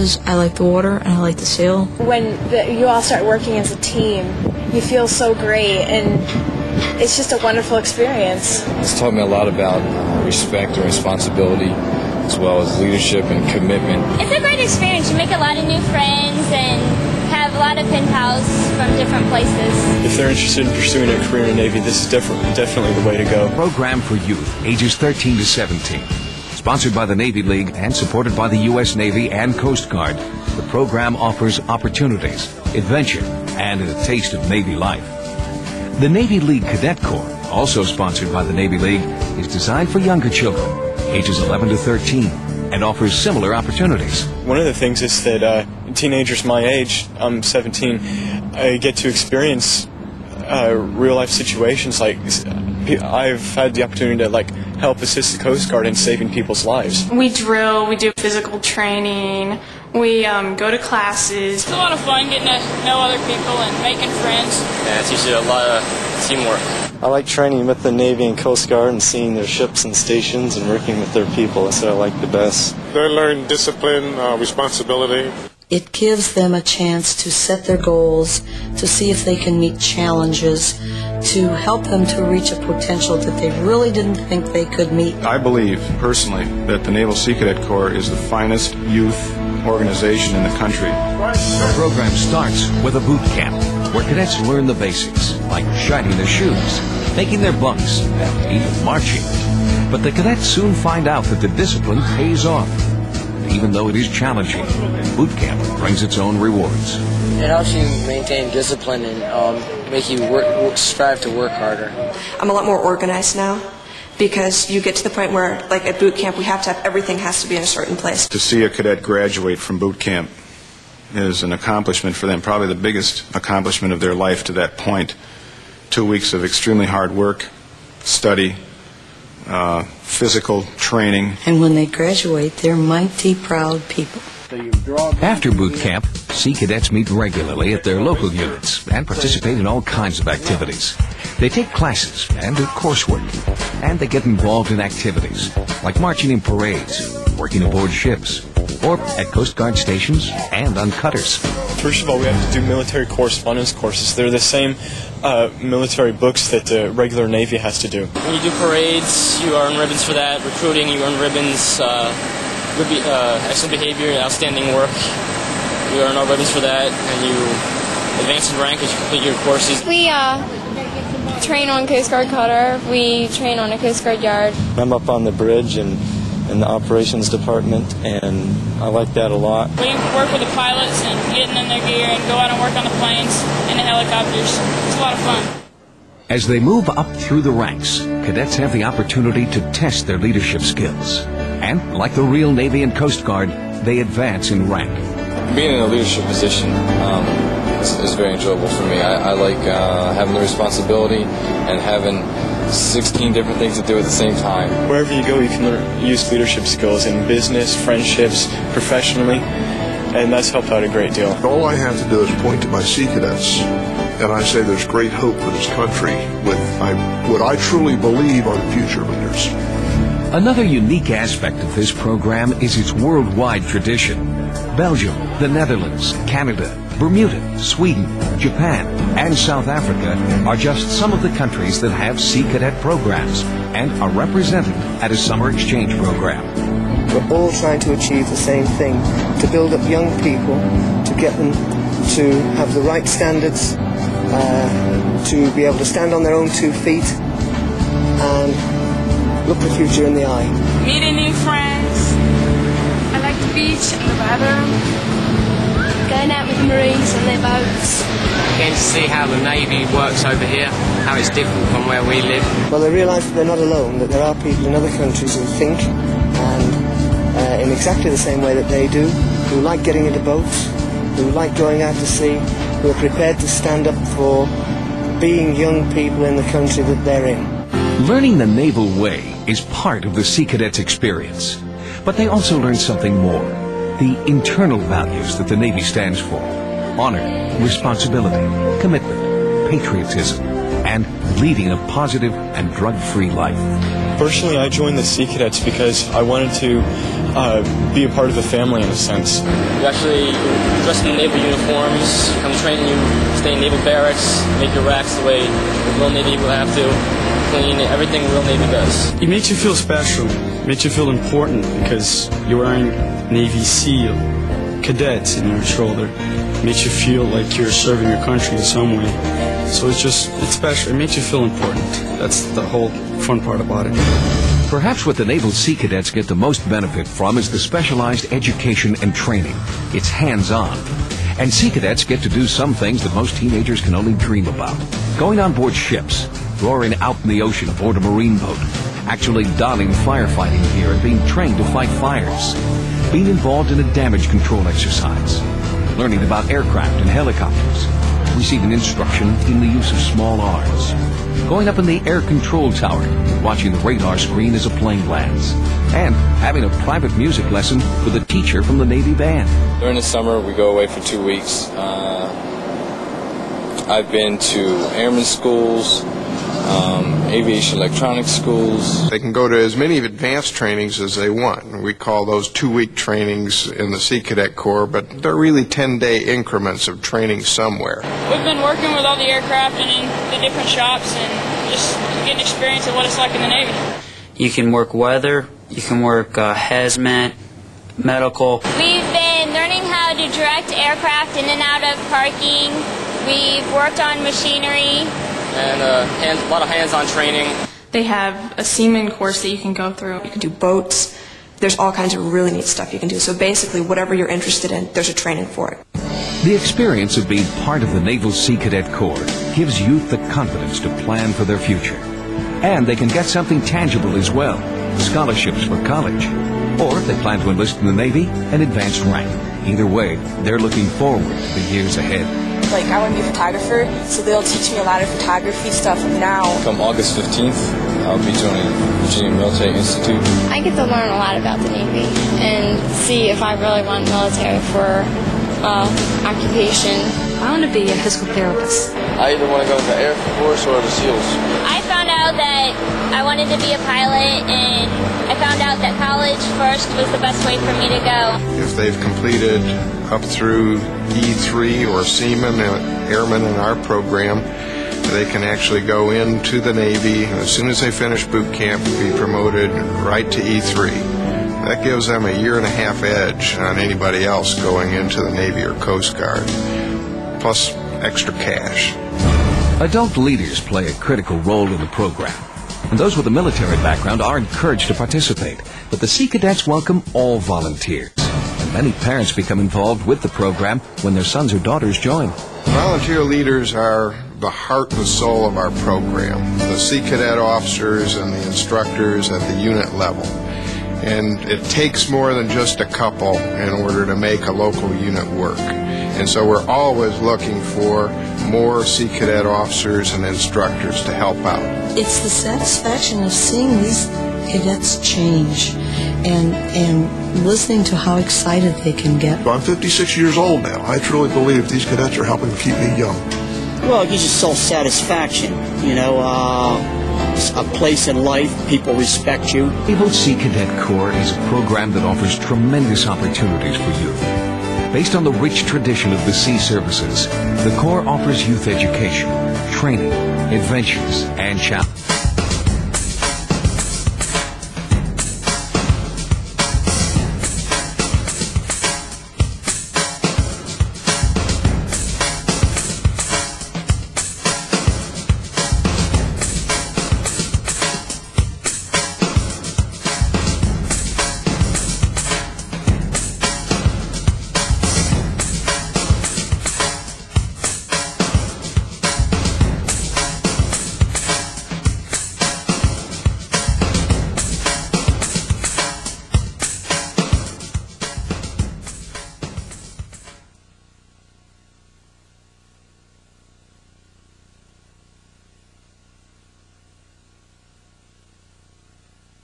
because I like the water and I like to sail. When you all start working as a team, you feel so great, and it's just a wonderful experience. It's taught me a lot about respect and responsibility, as well as leadership and commitment. It's a great experience. You make a lot of new friends and have a lot of pen pals from different places. If they're interested in pursuing a career in the Navy, this is definitely the way to go. Program for youth, ages 13 to 17. Sponsored by the Navy League and supported by the U.S. Navy and Coast Guard, the program offers opportunities, adventure, and a taste of Navy life. The Navy League Cadet Corps, also sponsored by the Navy League, is designed for younger children, ages 11 to 13, and offers similar opportunities. One of the things is that teenagers my age, I'm 17, I get to experience real-life situations. Like, I've had the opportunity to help assist the Coast Guard in saving people's lives. We drill, we do physical training, we go to classes. It's a lot of fun getting to know other people and making friends. Yeah, it's usually a lot of teamwork. I like training with the Navy and Coast Guard and seeing their ships and stations and working with their people. That's what I like the best. They learn discipline, responsibility. It gives them a chance to set their goals, to see if they can meet challenges, to help them to reach a potential that they really didn't think they could meet. I believe, personally, that the Naval Sea Cadet Corps is the finest youth organization in the country. The program starts with a boot camp, where cadets learn the basics, like shining their shoes, making their bunks, and even marching. But the cadets soon find out that the discipline pays off. Even though it is challenging, boot camp brings its own rewards. It helps you maintain discipline and make you strive to work harder. I'm a lot more organized now, because you get to the point where, like at boot camp, we have to have everything has to be in a certain place. To see a cadet graduate from boot camp is an accomplishment for them, probably the biggest accomplishment of their life to that point. 2 weeks of extremely hard work, study, physical training. And when they graduate, they're mighty proud people. After boot camp, Sea Cadets meet regularly at their local units and participate in all kinds of activities. They take classes and do coursework, and they get involved in activities like marching in parades, working aboard ships, or at Coast Guard stations and on cutters. First of all, we have to do military correspondence courses. They're the same military books that the regular Navy has to do. When you do parades, you earn ribbons for that. Recruiting, you earn ribbons. Excellent behavior, outstanding work, you earn our ribbons for that, and you advance in rank as you complete your courses. We train on Coast Guard cutter. We train on a Coast Guard yard. I'm up on the bridge and in the operations department, and I like that a lot. We work with the pilots and getting in their gear and go out and work on the planes and the helicopters. It's a lot of fun. As they move up through the ranks, cadets have the opportunity to test their leadership skills. And, like the real Navy and Coast Guard, they advance in rank. Being in a leadership position is very enjoyable for me. I like having the responsibility and having 16 different things to do at the same time. Wherever you go, you can use leadership skills in business, friendships, professionally, and that's helped out a great deal. All I have to do is point to my Sea Cadets, and I say there's great hope for this country with what I truly believe are the future leaders. Another unique aspect of this program is its worldwide tradition. Belgium, the Netherlands, Canada, Bermuda, Sweden, Japan, and South Africa are just some of the countries that have Sea Cadet programs and are represented at a summer exchange program. We're all trying to achieve the same thing, to build up young people, to get them to have the right standards, to be able to stand on their own 2 feet and look the future in the eye. Meeting new friends. I like the beach and the weather. Going out with the Marines on their boats. Getting to see how the Navy works over here, how it's different from where we live. Well, they realise that they're not alone, that there are people in other countries who think and in exactly the same way that they do, who like getting into boats, who like going out to sea, who are prepared to stand up for being young people in the country that they're in. Learning the naval way is part of the Sea Cadets experience. But they also learn something more, the internal values that the Navy stands for: honor, responsibility, commitment, patriotism, and leading a positive and drug-free life. Personally, I joined the Sea Cadets because I wanted to be a part of the family in a sense. You actually dress in naval uniforms, come train you, stay in naval barracks, make your racks the way the Royal Navy will have to, clean everything Royal Navy does. It makes you feel special, it makes you feel important because you're wearing Navy SEAL cadets in your shoulder. It makes you feel like you're serving your country in some way. So it's special. It makes you feel important. That's the whole fun part about it. Perhaps what the Naval Sea Cadets get the most benefit from is the specialized education and training. It's hands-on. And Sea Cadets get to do some things that most teenagers can only dream about. Going on board ships, roaring out in the ocean aboard a marine boat, actually donning firefighting gear and being trained to fight fires, being involved in a damage control exercise, learning about aircraft and helicopters, receiving instruction in the use of small arms, going up in the air control tower, watching the radar screen as a plane lands, and having a private music lesson with a teacher from the Navy band. During the summer, we go away for 2 weeks. I've been to airman schools, aviation electronics schools. They can go to as many advanced trainings as they want. We call those 2-week trainings in the Sea Cadet Corps, but they're really 10-day increments of training somewhere. We've been working with all the aircraft and in the different shops and just getting experience of what it's like in the Navy. You can work weather, you can work hazmat, medical. We've been learning how to direct aircraft in and out of parking. We've worked on machinery. And a lot of hands-on training. They have a seaman course that you can go through. You can do boats. There's all kinds of really neat stuff you can do. So basically, whatever you're interested in, there's a training for it. The experience of being part of the Naval Sea Cadet Corps gives youth the confidence to plan for their future. And they can get something tangible as well, scholarships for college. Or if they plan to enlist in the Navy, an advanced rank. Either way, they're looking forward to the years ahead. Like, I want to be a photographer, so they'll teach me a lot of photography stuff now. Come August 15th, I'll be joining Virginia Military Institute. I get to learn a lot about the Navy and see if I really want military for occupation. I want to be a physical therapist. I either want to go to the Air Force or the SEALs. I found out that I wanted to be a pilot, and I found out that college first was the best way for me to go. If they've completed up through E3 or Seaman, Airmen in our program, they can actually go into the Navy, and as soon as they finish boot camp, be promoted right to E3. That gives them a 1.5 year edge on anybody else going into the Navy or Coast Guard, plus extra cash. Adult leaders play a critical role in the program, and those with a military background are encouraged to participate. But the Sea Cadets welcome all volunteers, and many parents become involved with the program when their sons or daughters join. Volunteer leaders are the heart and soul of our program, the Sea Cadet officers and the instructors at the unit level. And it takes more than just a couple in order to make a local unit work. And so we're always looking for more Sea Cadet officers and instructors to help out. It's the satisfaction of seeing these cadets change and listening to how excited they can get. I'm 56 years old now. I truly believe these cadets are helping to keep me young. Well, it gives you self-satisfaction, you know, a place in life, people respect you. Naval Sea Cadet Corps is a program that offers tremendous opportunities for youth. Based on the rich tradition of the sea services, the Corps offers youth education, training, adventures, and challenges.